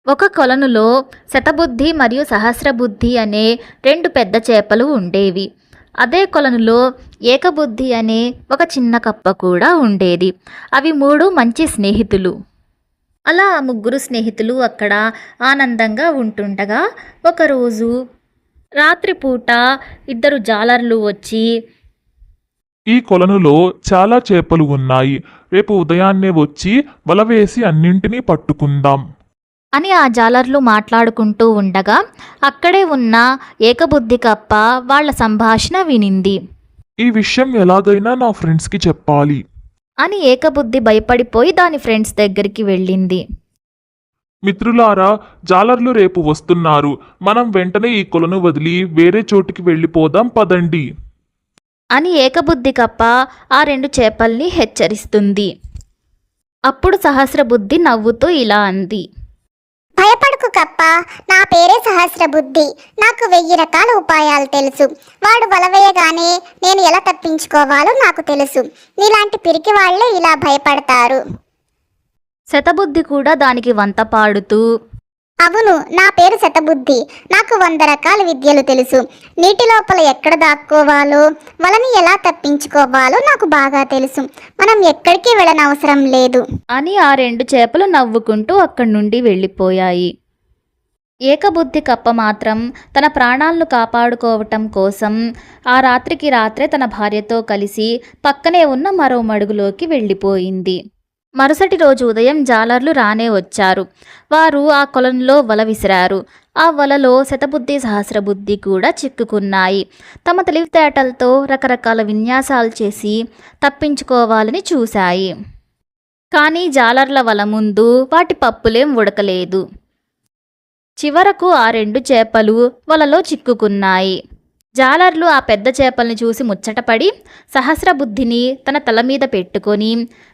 ఒక కొలనులో శతబుద్ధి మరియు సహస్రబుద్ధి అనే రెండు పెద్ద చేపలు ఉండేవి. అదే కొలనులో ఏకబుద్ధి అనే ఒక చిన్న కప్ప కూడా ఉండేది. అవి మూడు మంచి స్నేహితులు. అలా ఆ ముగ్గురు స్నేహితులు అక్కడ ఆనందంగా ఉంటుండగా ఒకరోజు రాత్రిపూట ఇద్దరు జాలర్లు వచ్చి, ఈ కొలనులో చాలా చేపలు ఉన్నాయి. రేపు ఉదయాన్నే వచ్చి వల వేసి అన్నింటినీ పట్టుకుందాం అని ఆ జాలర్లు మాట్లాడుకుంటూ ఉండగా అక్కడే ఉన్న ఏకబుద్ధి కప్ప వాళ్ళ సంభాషణ వినింది. ఈ విషయం ఎలాగైనా నా ఫ్రెండ్స్కి చెప్పాలి అని ఏకబుద్ధి భయపడిపోయి దాని ఫ్రెండ్స్ దగ్గరికి వెళ్ళింది. మిత్రులారా, జాలర్లు రేపు వస్తున్నారు. మనం వెంటనే ఈ కొలను వదిలి వేరే చోటికి వెళ్ళిపోదాం పదండి అని ఏకబుద్ధి కప్ప ఆ రెండు చేపల్ని హెచ్చరిస్తుంది. అప్పుడు సహస్రబుద్ధి నవ్వుతూ ఇలా అంది, భయపడకు కప్ప, నా పేరే సహస్రబుద్ధి. నాకు 1000 రకాల ఉపాయాలు తెలుసు. వాడు వల వేయగానే నేను ఎలా తప్పించుకోవాలో నాకు తెలుసు. నీలాంటి పిరికి వాళ్లే ఇలా భయపడతారు. శతబుద్ధి కూడా దానికి వంత పాడుతూ, అవును, నా పేరు శతబుద్ధి. నాకు 100 రకాల విద్యలు తెలుసు. నీటి లోపల ఎక్కడ దాక్కోవాలో, వలని ఎలా తప్పించుకోవాలో నాకు బాగా తెలుసు. మనం ఎక్కడికి వెళ్ళనవసరం లేదు అని ఆ రెండు చేపలు నవ్వుకుంటూ అక్కడి నుండి వెళ్ళిపోయాయి. ఏకబుద్ధి కప్ప మాత్రం తన ప్రాణాలను కాపాడుకోవటం కోసం ఆ రాత్రికి రాత్రే తన భార్యతో కలిసి పక్కనే ఉన్న మరో మడుగులోకి వెళ్ళిపోయింది. మరుసటి రోజు ఉదయం జాలర్లు రానే వచ్చారు. వారు ఆ కొలనులో వల విసిరారు. ఆ వలలో శతబుద్ధి సహస్రబుద్ధి కూడా చిక్కుకున్నాయి. తమ తెలివితేటలతో రకరకాల విన్యాసాలు చేసి తప్పించుకోవాలని చూశాయి. కానీ జాలర్ల వల ముందు వాటి పప్పులేం ఉడకలేదు. చివరకు ఆ రెండు చేపలు వలలో చిక్కుకున్నాయి. జాలర్లు ఆ పెద్ద చేపల్ని చూసి ముచ్చటపడి సహస్రబుద్ధిని తన తల మీద పెట్టుకొని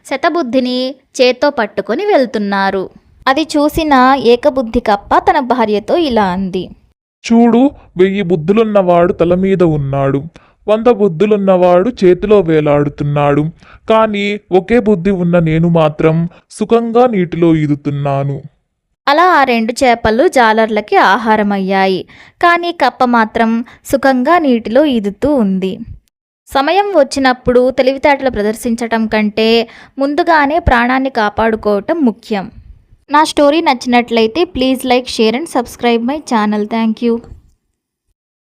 శతబుద్ధిని చేత్తో పట్టుకొని వెళ్తున్నారు. అది చూసిన ఏకబుద్ధి కప్ప తన భార్యతో ఇలా అంది, చూడు, 1000 బుద్ధులున్నవాడు తల మీద ఉన్నాడు, 100 బుద్ధులున్నవాడు చేతిలో వేలాడుతున్నాడు. కానీ ఒకే బుద్ధి ఉన్న నేను మాత్రం సుఖంగా నీటిలో ఈదుతున్నాను. అలా ఆ రెండు చేపలు జాలర్లకి ఆహారమయ్యాయి. కానీ కప్ప మాత్రం సుఖంగా నీటిలో ఈదుతూ ఉంది. సమయం వచ్చినప్పుడు తెలివితేటలు ప్రదర్శించటం కంటే ముందుగానే ప్రాణాన్ని కాపాడుకోవటం ముఖ్యం. నా స్టోరీ నచ్చినట్లయితే please like, share and subscribe my channel. Thank you.